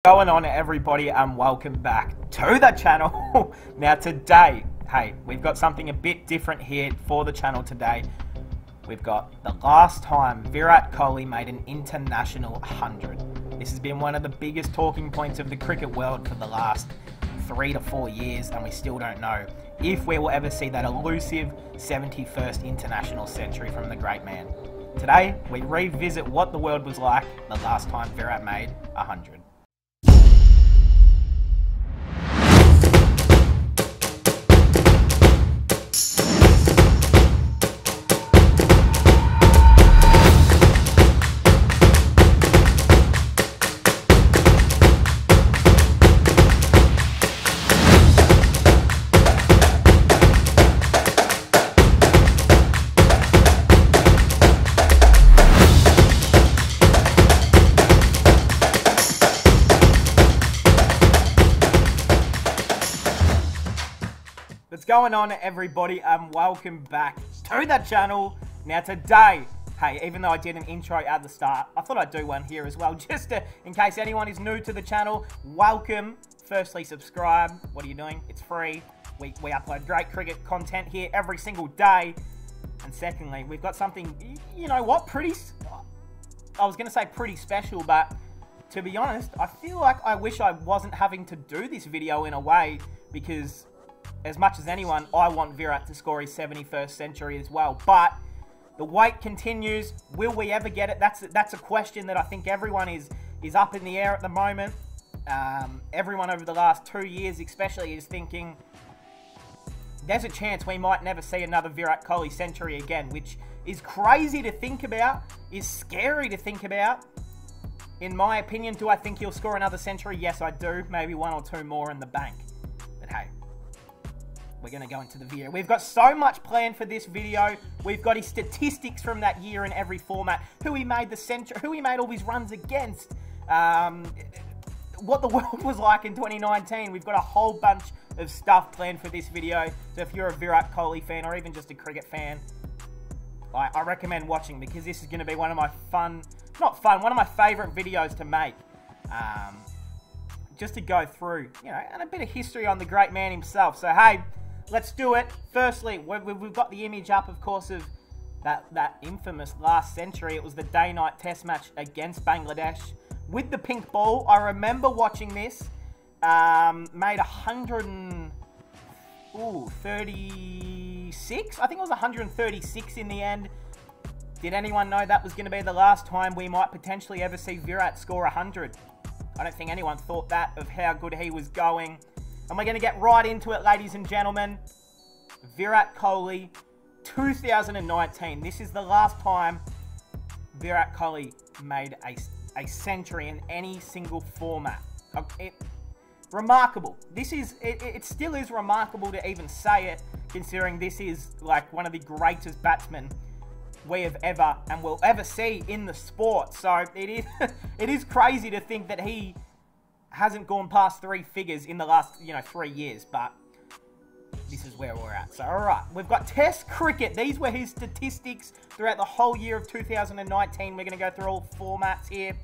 Going on, everybody, and welcome back to the channel. Now today, hey, we've got something a bit different here for the channel today. We've got the last time Virat Kohli made an international 100. This has been one of the biggest talking points of the cricket world for the last 3 to 4 years, and we still don't know if we will ever see that elusive 71st international century from the great man. Today, we revisit what the world was like the last time Virat made 100. What's going on, everybody, and welcome back to the channel. Now today, hey, even though I did an intro at the start, I thought I'd do one here as well, just to, in case anyone is new to the channel, welcome. Firstly, subscribe. What are you doing? It's free. We upload great cricket content here every single day. And secondly, we've got something, you know what, I was going to say pretty special, but to be honest, I feel like I wish I wasn't having to do this video in a way, because as much as anyone, I want Virat to score his 71st century as well. But the wait continues. Will we ever get it? That's a question that I think everyone is up in the air at the moment. Everyone over the last 2 years especially is thinking there's a chance we might never see another Virat Kohli century again, which is crazy to think about, is scary to think about. In my opinion, do I think he'll score another century? Yes, I do. Maybe 1 or 2 more in the bank. But hey, we're going to go into the video. We've got so much planned for this video. We've got his statistics from that year in every format. Who he made the century, who he made all his runs against. What the world was like in 2019. We've got a whole bunch of stuff planned for this video. So if you're a Virat Kohli fan or even just a cricket fan, I recommend watching, because this is going to be one of my one of my favourite videos to make. Just to go through, you know, and a bit of history on the great man himself. So hey, let's do it. Firstly, we've got the image up, of course, of that infamous last century. It was the day-night test match against Bangladesh with the pink ball. I remember watching this. Made 136. I think it was 136 in the end. Did anyone know that was going to be the last time we might potentially ever see Virat score 100? I don't think anyone thought that, of how good he was going. And we're going to get right into it, ladies and gentlemen. Virat Kohli, 2019. This is the last time Virat Kohli made a century in any single format. Remarkable. It still is remarkable to even say it, considering this is like one of the greatest batsmen we have ever and will ever see in the sport. So it is crazy to think that he hasn't gone past 3 figures in the last 3 years, but this is where we're at. So alright, we've got Test cricket. These were his statistics throughout the whole year of 2019. We're going to go through all formats here,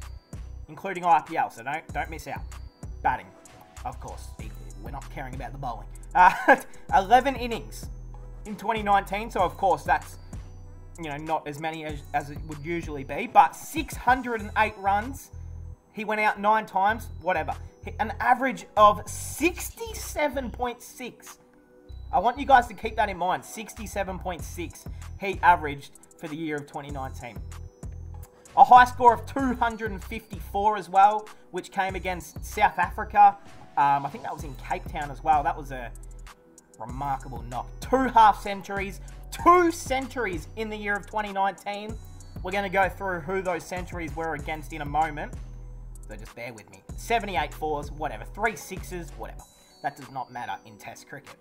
including IPL, so don't miss out. Batting, of course, we're not caring about the bowling. 11 innings in 2019, so of course that's not as many as it would usually be, but 608 runs. He went out 9 times, whatever. An average of 67.6. I want you guys to keep that in mind. 67.6 he averaged for the year of 2019. A high score of 254 as well, which came against South Africa. I think that was in Cape Town as well. That was a remarkable knock. 2 half centuries. 2 centuries in the year of 2019. We're going to go through who those centuries were against in a moment, so just bear with me. 78 fours, whatever. 3 sixes, whatever. That does not matter in Test cricket.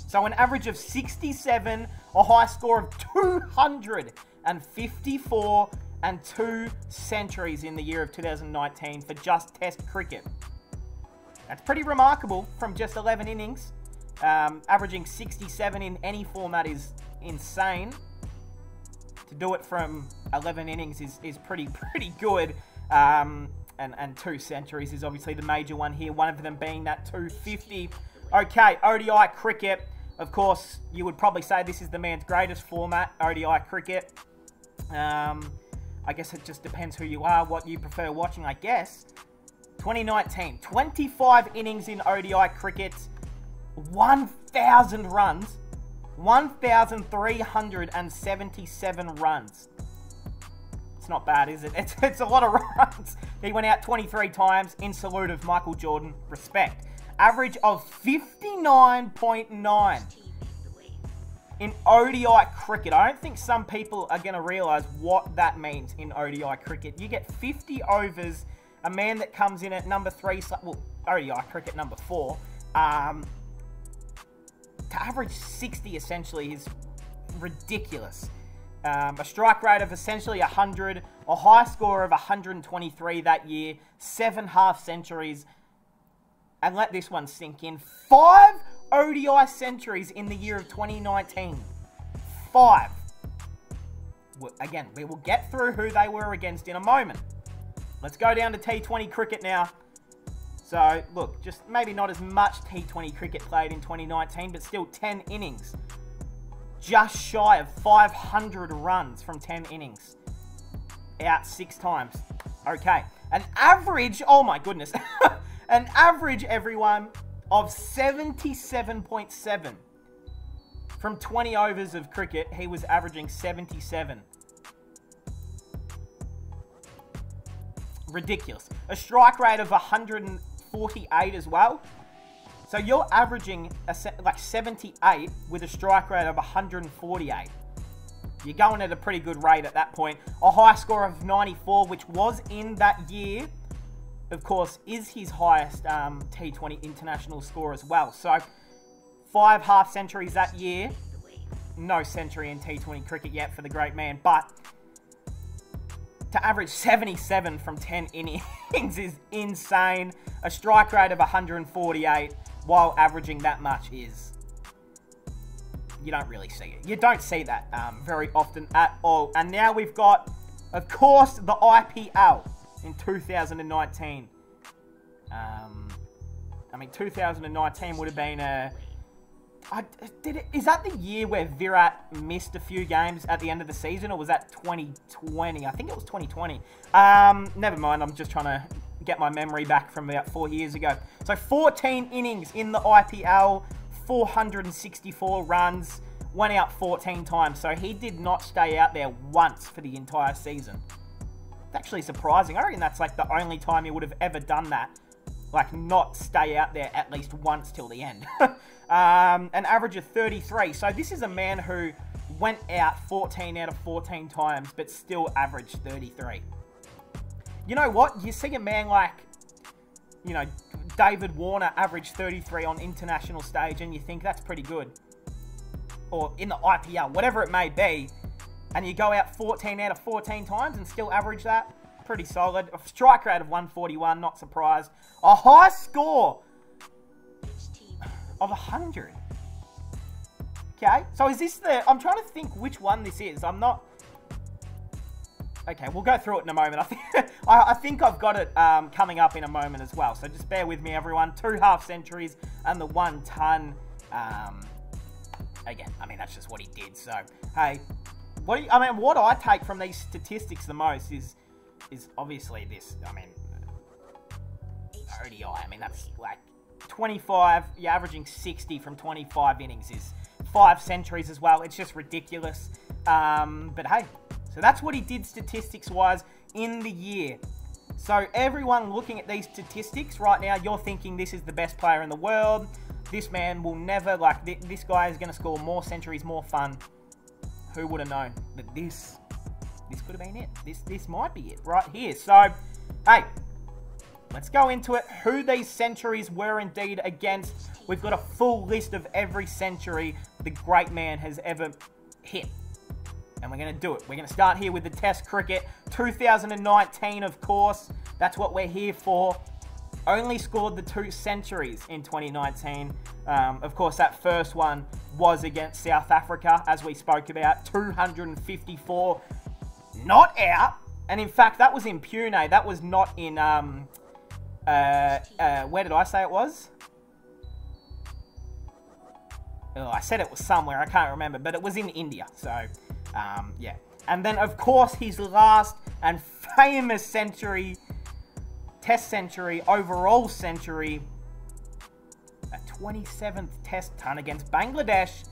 So an average of 67, a high score of 254, and 2 centuries in the year of 2019 for just Test cricket. That's pretty remarkable from just 11 innings. Averaging 67 in any format is insane. To do it from 11 innings is pretty good. and 2 centuries is obviously the major one here, one of them being that 250. Okay, ODI cricket. Of course, you would probably say this is the man's greatest format, ODI cricket. I guess it just depends who you are, what you prefer watching, I guess. 2019, 25 innings in ODI cricket, 1,000 runs, 1,377 runs. It's not bad, is it? It's a lot of runs. He went out 23 times in salute of Michael Jordan. Respect. Average of 59.9 in ODI cricket. I don't think some people are going to realise what that means in ODI cricket. You get 50 overs. A man that comes in at number 3, well, ODI cricket number 4, to average 60 essentially is ridiculous. A strike rate of essentially 100, a high score of 123 that year, 7 half centuries, and let this one sink in. 5 ODI centuries in the year of 2019. 5. Again, we will get through who they were against in a moment. Let's go down to T20 cricket now. So, look, just maybe not as much T20 cricket played in 2019, but still 10 innings. Just shy of 500 runs from 10 innings. Out 6 times. Okay. An average, oh my goodness. An average, everyone, of 77.7. From 20 overs of cricket, he was averaging 77. Ridiculous. A strike rate of 148 as well. So you're averaging like 78 with a strike rate of 148. You're going at a pretty good rate at that point. A high score of 94, which was in that year, of course, is his highest T20 international score as well. So 5 half centuries that year. No century in T20 cricket yet for the great man, but to average 77 from 10 innings is insane. A strike rate of 148 while averaging that much is... You don't really see it. You don't see that very often at all. And now we've got, of course, the IPL in 2019. I mean, 2019 would have been a... Is that the year where Virat missed a few games at the end of the season, or was that 2020? I think it was 2020. Never mind, I'm just trying to get my memory back from about 4 years ago. So 14 innings in the IPL, 464 runs, went out 14 times. So he did not stay out there once for the entire season. It's actually surprising. I reckon that's like the only time he would have ever done that. Like, not stay out there at least once till the end. An average of 33. So this is a man who went out 14 out of 14 times, but still averaged 33. You know what? You see a man like, you know, David Warner average 33 on international stage, and you think that's pretty good. Or in the IPL, whatever it may be. And you go out 14 out of 14 times and still average that. Pretty solid. A strike rate of 141, not surprised. A high score of 100. Okay, so is this the... I'm trying to think which one this is. I'm not... Okay, we'll go through it in a moment. I think I've got it coming up in a moment as well. So just bear with me, everyone. 2 half centuries and the 1 ton. Again, I mean, that's just what he did. So, hey, what I take from these statistics the most is obviously this. I mean, ODI. I mean, that's like 25. You're averaging 60 from 25 innings is 5 centuries as well. It's just ridiculous. But hey, so that's what he did statistics-wise in the year. So everyone looking at these statistics right now, you're thinking this is the best player in the world. This man will never, like, this guy is going to score more centuries, more fun. Who would have known? But this could have been it. This might be it right here. So, hey, let's go into it. Who these centuries were indeed against. We've got a full list of every century the great man has ever hit. And we're going to do it. We're going to start here with the Test cricket. 2019, of course. That's what we're here for. Only scored the 2 centuries in 2019. Of course, that first one was against South Africa, as we spoke about. 254. Not out. And in fact, that was in Pune. That was not in, where did I say it was? Oh, I said it was somewhere. I can't remember. But it was in India. So, yeah. And then, of course, his last and famous century, Test century, overall century, a 27th Test ton against Bangladesh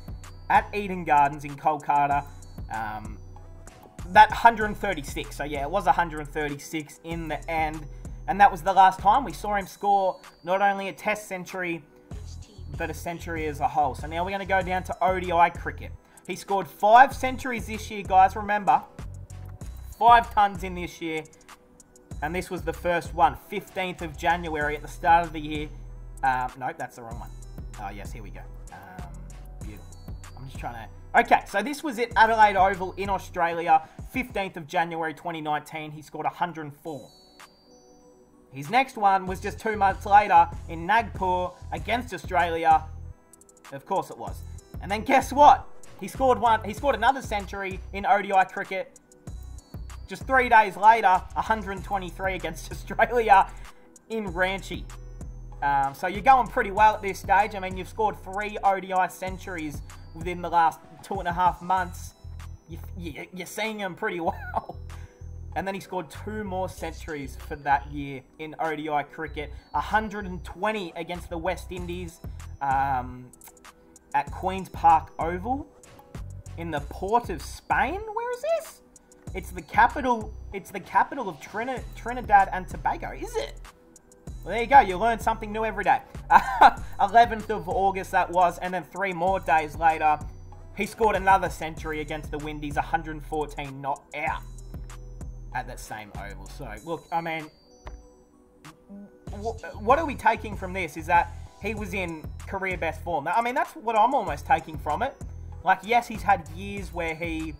at Eden Gardens in Kolkata. That 136. So, yeah, it was 136 in the end. And that was the last time we saw him score not only a Test century, but a century as a whole. So now we're going to go down to ODI cricket. He scored 5 centuries this year, guys. Remember, 5 tons in this year. And this was the first one, 15th of January at the start of the year. Nope, that's the wrong one. Oh, yes, here we go. Beautiful. I'm just trying to... Okay, so this was at Adelaide Oval in Australia, 15th of January 2019. He scored 104. His next one was just 2 months later in Nagpur against Australia. Of course it was. And then guess what? He scored another century in ODI cricket. Just 3 days later, 123 against Australia in Ranchi. So you're going pretty well at this stage. I mean, you've scored 3 ODI centuries within the last 2.5 months. You're seeing them pretty well. And then he scored 2 more centuries for that year in ODI cricket. 120 against the West Indies at Queen's Park Oval in the port of Spain. Where is this? It's the capital of Trinidad and Tobago, is it? Well, there you go. You learn something new every day. 11th of August that was, and then 3 more days later, he scored another century against the Windies, 114 not out at that same oval. So, look, I mean, what are we taking from this? Is that he was in career best form. I mean, that's what I'm almost taking from it. Like, yes, he's had years where he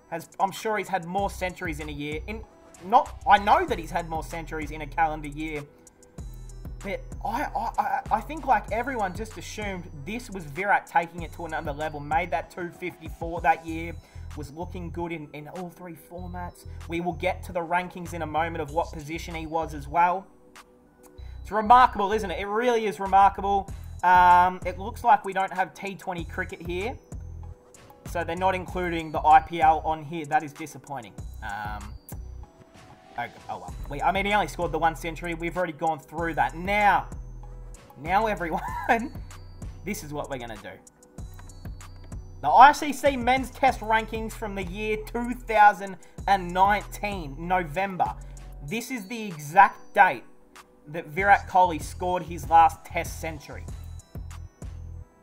has, I'm sure he's had more centuries in a year. I know that he's had more centuries in a calendar year. But I think, like, everyone just assumed this was Virat taking it to another level. Made that 254 that year. Was looking good in all 3 formats. We will get to the rankings in a moment of what position he was as well. It's remarkable, isn't it? It really is remarkable. It looks like we don't have T20 cricket here. So they're not including the IPL on here. That is disappointing. Oh well. I mean, he only scored the 1 century. We've already gone through that. Now everyone, this is what we're going to do. The ICC Men's Test Rankings from the year 2019, November. This is the exact date that Virat Kohli scored his last Test century.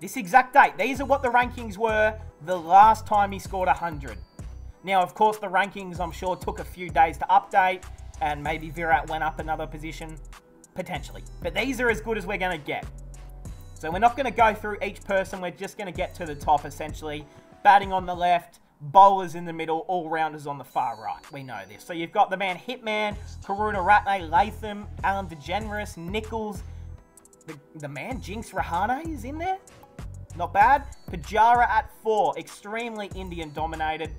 This exact date. These are what the rankings were the last time he scored 100. Now, of course, the rankings, I'm sure, took a few days to update, and maybe Virat went up another position, potentially. But these are as good as we're going to get. So we're not going to go through each person. We're just going to get to the top, essentially. Batting on the left, bowlers in the middle, all-rounders on the far right. We know this. So you've got the man Hitman, Karunaratne, Latham, Alan DeGeneres, Nichols. The man Jinx Rahane is in there. Not bad. Pujara at 4. Extremely Indian-dominated.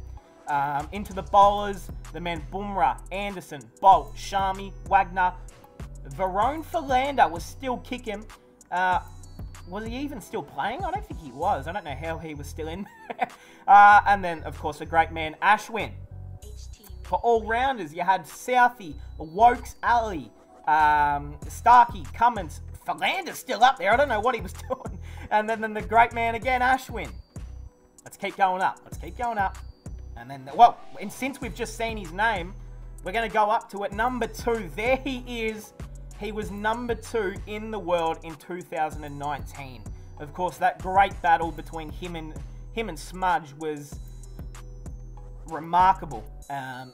Into the bowlers, the man Bumrah, Anderson, Bolt, Shami, Wagner. Varone Philander was still kicking. Was he even still playing? I don't think he was. I don't know how he was still in there. And then, of course, the great man Ashwin. For all-rounders, you had Southey, Wokes, Ali, Starkey, Cummins. Philander's still up there. I don't know what he was doing. And then the great man again, Ashwin. Let's keep going up. Let's keep going up. And then, well, and since we've just seen his name, we're going to go up to it. Number 2. There he is. He was number 2 in the world in 2019. Of course, that great battle between him and Smudge was remarkable. And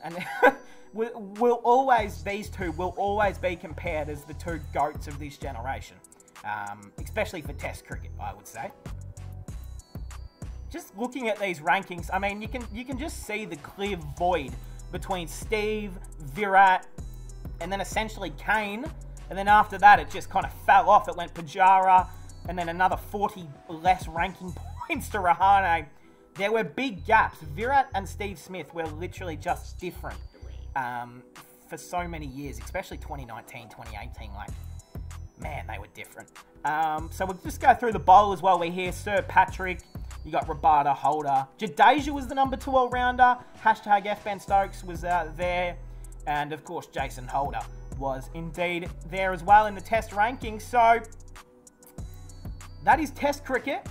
these two will always be compared as the 2 GOATs of this generation. Especially for Test cricket, I would say. Just looking at these rankings, I mean, you can just see the clear void between Steve, Virat, and then essentially Kane. And then after that, it just kind of fell off. It went Pujara, and then another 40 less ranking points to Rahane. There were big gaps. Virat and Steve Smith were literally just different. for so many years, especially 2019, 2018. Like, man, they were different. So we'll just go through the bowlers while we're here. Sir Patrick, you got Rabada, Holder. Jadeja was the number 2 all-rounder. Hashtag F. Ben Stokes was there. And, of course, Jason Holder was indeed there as well in the test rankings. So, that is test cricket.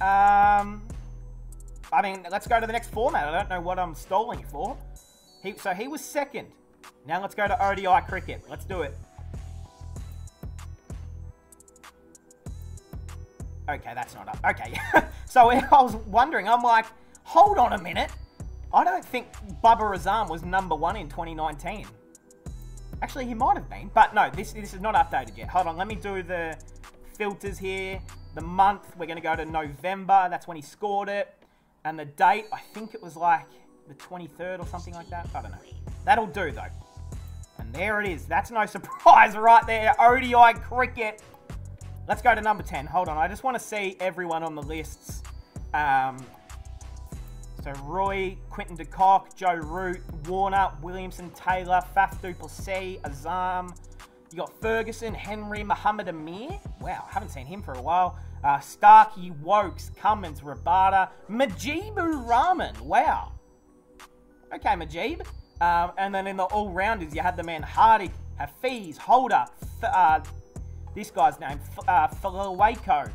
I mean, let's go to the next format. I don't know what I'm stalling for. So he was second. Now let's go to ODI cricket. Let's do it. Okay, that's not up. Okay. So I was wondering, I'm like, hold on a minute. I don't think Bubba Azam was number 1 in 2019. Actually, he might have been. But no, this is not updated yet. Hold on, let me do the filters here. The month, we're going to go to November. That's when he scored it. And the date, I think it was like the 23rd or something like that. I don't know. That'll do, though. And there it is. That's no surprise right there. ODI cricket. Let's go to number 10. Hold on. I just want to see everyone on the lists. So Roy, Quinton de Kock, Joe Root, Warner, Williamson, Taylor, Faf du Plessis, Azam. You got Ferguson, Henry, Muhammad Amir. Wow, haven't seen him for a while. Starkey, Wokes, Cummins, Rabada, Mujibu Rahman. Wow. Okay, Mujib. And then in the all-rounders, you had the man Hardik, Hafiz, Holder, this guy's name, Falawako.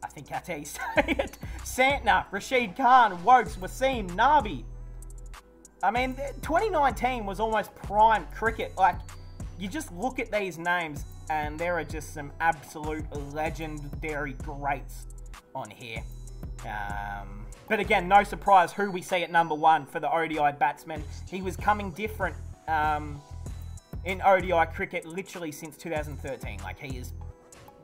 I think that's how you say it. Santner, Rashid Khan, Wokes, Wasim, Nabi. I mean, 2019 was almost prime cricket. Like, you just look at these names, and there are just some absolute legendary greats on here. But again, no surprise who we see at number 1 for the ODI batsman. He was coming different in ODI cricket literally since 2013. Like, he is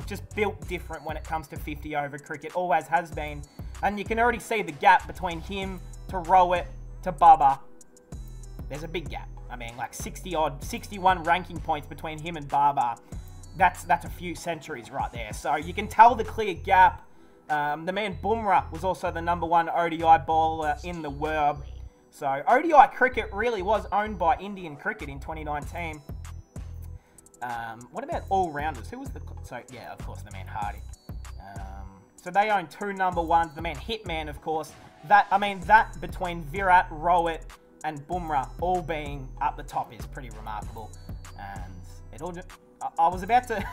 just built different when it comes to 50 over cricket. Always has been. And you can already see the gap between him to Rowett to Bubba. There's a big gap. I mean, like 61 ranking points between him and Baba. That's a few centuries right there. So you can tell the clear gap. The man Bumrah was also the number 1 ODI bowler in the world. So ODI cricket really was owned by Indian cricket in 2019. What about all-rounders? Who was the... So, yeah, of course, the man Hardy. So they own 2 number 1s. The man Hitman, of course. That between Virat, Rowett, and Bumrah all being up the top is pretty remarkable. And it all just... I was about to...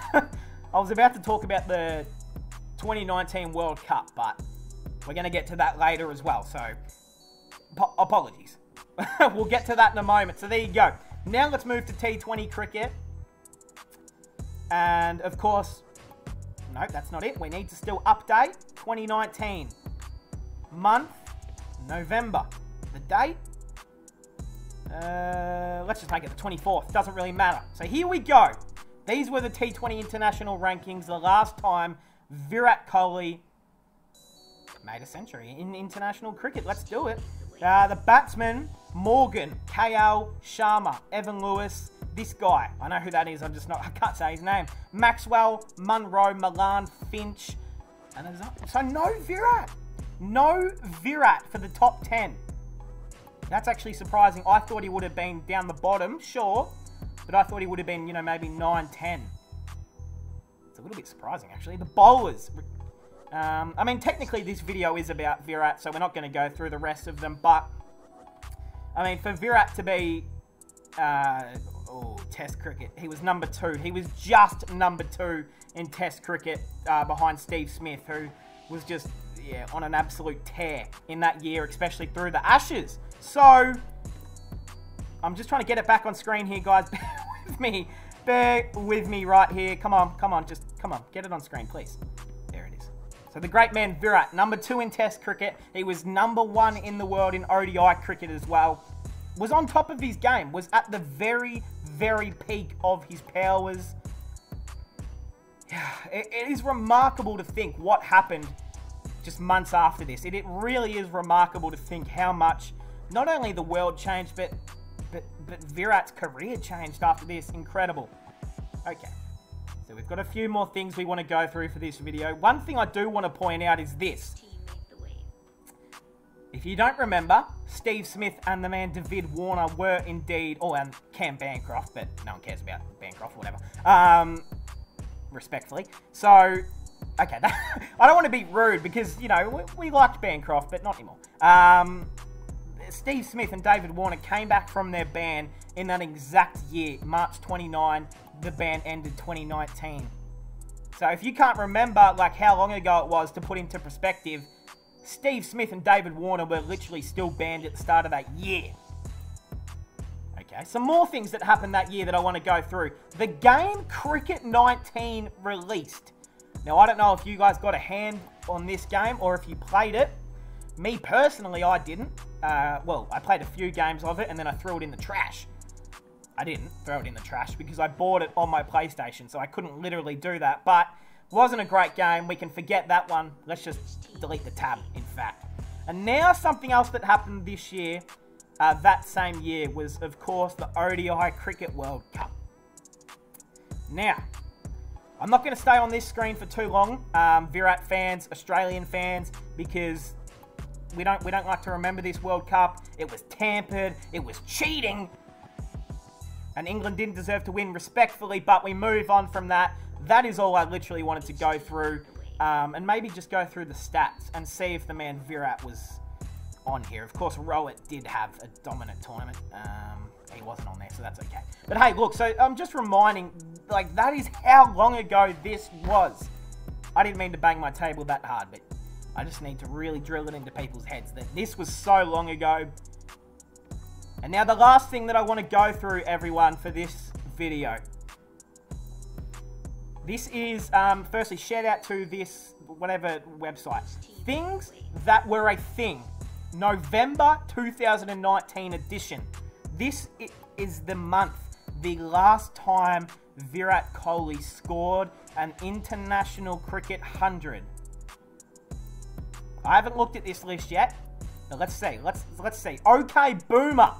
I was about to talk about the 2019 World Cup, but we're going to get to that later as well. So, apologies. We'll get to that in a moment. So, there you go. Now, let's move to T20 cricket. And, of course, no, that's not it. We need to still update 2019. Month, November. The date, let's just make it the 24th. Doesn't really matter. So here we go. These were the T20 international rankings. The last time Virat Kohli made a century in international cricket. Let's do it. The batsman, Morgan, KL, Sharma, Evan Lewis. This guy, I know who that is, I can't say his name. Maxwell, Munro, Milan, Finch. And so no Virat. No Virat for the top 10. That's actually surprising. I thought he would have been down the bottom, sure. But I thought he would have been, maybe 9, 10. It's a little bit surprising, actually. The bowlers. I mean, technically this video is about Virat, so we're not going to go through the rest of them. But, I mean, for Virat to be... Test cricket. He was number 2. He was just number 2 in Test cricket behind Steve Smith, who was just, on an absolute tear in that year, especially through the Ashes. So, I'm just trying to get it back on screen here, guys. Bear with me right here. Come on. Get it on screen, please. There it is. So, the great man Virat, number 2 in Test cricket. He was number 1 in the world in ODI cricket as well. Was on top of his game, was at the very, very peak of his powers. It is remarkable to think what happened just months after this. It really is remarkable to think how much not only the world changed, but Virat's career changed after this. Incredible. Okay, so we've got a few more things we want to go through for this video. One thing I do want to point out is this. If If you don't remember, Steve Smith and the man David Warner were indeed, and Cam Bancroft, but no one cares about Bancroft or whatever, respectfully. So, okay, I don't want to be rude because, you know, we liked Bancroft, but not anymore. Steve Smith and David Warner came back from their ban in that exact year, March 29, the ban ended 2019. So if you can't remember, like, how long ago it was to put into perspective, Steve Smith and David Warner were literally still banned at the start of that year. Okay, some more things that happened that year that I want to go through. The game Cricket 19 released. Now, I don't know if you guys got a hand on this game or if you played it. Me personally, I didn't. Well, I played a few games of it and then I threw it in the trash. I didn't throw it in the trash because I bought it on my PlayStation, so I couldn't literally do that. But it wasn't a great game. We can forget that one. Let's just delete the tab, in fact. And now something else that happened this year, that same year, was, of course, the ODI Cricket World Cup. Now, I'm not going to stay on this screen for too long, Virat fans, Australian fans, because we don't like to remember this World Cup. It was tampered. It was cheating. And England didn't deserve to win respectfully, but we move on from that. That is all I literally wanted to go through. And maybe just go through the stats and see if the man Virat was on here. Of course, Rohit did have a dominant tournament. He wasn't on there, so that's okay. But hey, look, so I'm just reminding, like, that is how long ago this was. I didn't mean to bang my table that hard, but I just need to really drill it into people's heads that this was so long ago. And now the last thing that I want to go through, everyone, for this video. This is, firstly, shout out to this, whatever website. Things that were a thing. November 2019 edition. This is the month, the last time Virat Kohli scored an international cricket 100. I haven't looked at this list yet. But let's see. Let's see. Okay, Boomer.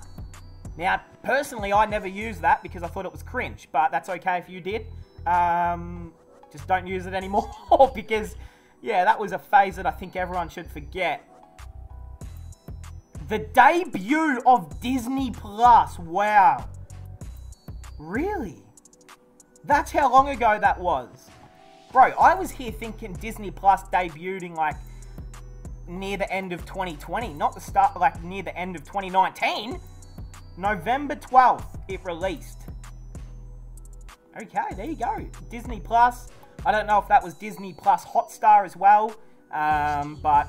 Now, personally, I never used that because I thought it was cringe, but that's okay if you did. Just don't use it anymore because, yeah, that was a phase that I think everyone should forget. The debut of Disney Plus. Wow. Really? That's how long ago that was. Bro, I was here thinking Disney Plus debuting, like, near the end of 2020, not the start, like, near the end of 2019. November 12th, it released. Okay, there you go. Disney Plus. I don't know if that was Disney Plus Hotstar as well, but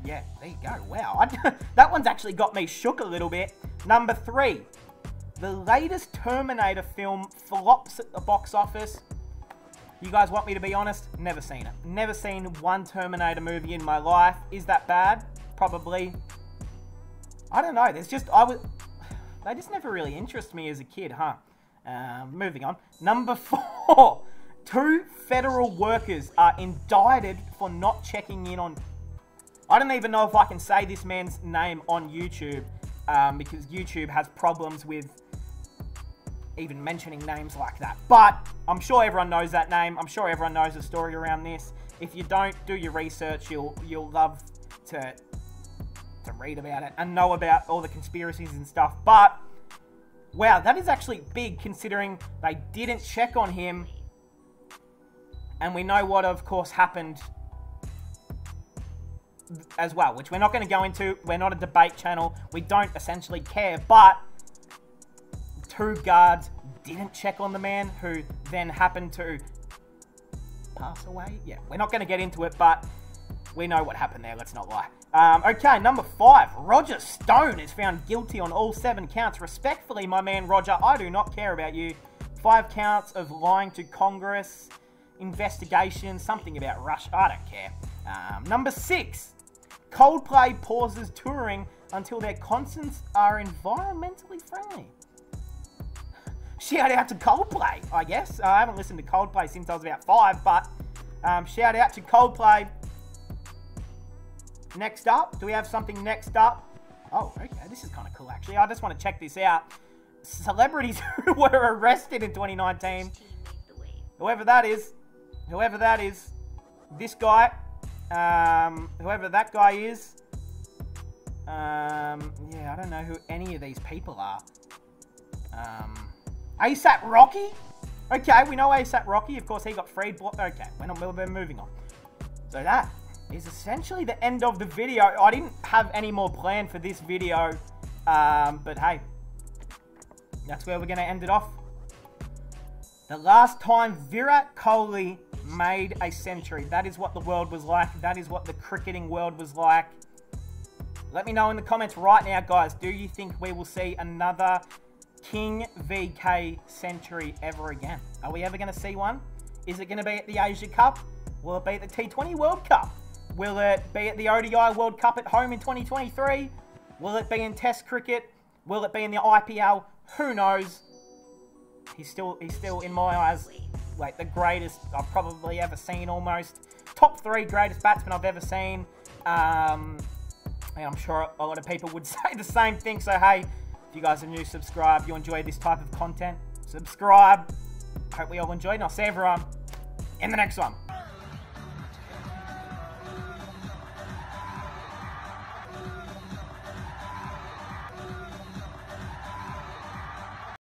yeah, there you go. Wow, that one's actually got me shook a little bit. Number 3, the latest Terminator film flops at the box office. You guys want me to be honest? Never seen it. Never seen one Terminator movie in my life. Is that bad? Probably. I don't know. They just never really interested me as a kid, huh? Moving on. Number 4. 2 federal workers are indicted for not checking in on... I don't even know if I can say this man's name on YouTube, because YouTube has problems with even mentioning names like that. But I'm sure everyone knows that name. I'm sure everyone knows the story around this. If you don't, do your research. You'll love to read about it and know about all the conspiracies and stuff. But wow, that is actually big considering they didn't check on him. And we know what, of course, happened as well, which we're not going to go into. We're not a debate channel. We don't essentially care. But 2 guards didn't check on the man who then happened to pass away. Yeah, we're not going to get into it, but we know what happened there. Let's not lie. Okay, number 5. Roger Stone is found guilty on all 7 counts. Respectfully, my man Roger, I do not care about you. 5 counts of lying to Congress, investigation, something about Russia. I don't care. Number 6. Coldplay pauses touring until their concerts are environmentally friendly. Shout out to Coldplay, I guess. I haven't listened to Coldplay since I was about 5, but shout out to Coldplay. Next up, do we have something next up? Oh, okay, this is kind of cool, actually. I just want to check this out. Celebrities who were arrested in 2019. Whoever that is, this guy, whoever that guy is, Yeah, I don't know who any of these people are. ASAP Rocky? Okay, we know ASAP Rocky. Of course, he got freed. Okay, we're moving on. So that is essentially the end of the video. I didn't have any more planned for this video. But hey, that's where we're going to end it off. The last time Virat Kohli made a century. That is what the world was like. That is what the cricketing world was like. Let me know in the comments right now, guys. Do you think we will see another King VK century ever again? Are we ever going to see one? Is it going to be at the Asia Cup? Will it be at the T20 World Cup? Will it be at the ODI World Cup at home in 2023? Will it be in Test cricket? Will it be in the IPL? Who knows? He's still in my eyes, like the greatest I've probably ever seen almost. Top 3 greatest batsmen I've ever seen. And I'm sure a lot of people would say the same thing. So hey, if you guys are new, subscribe. You enjoy this type of content, subscribe. Hope we all enjoyed, and I'll see everyone in the next one.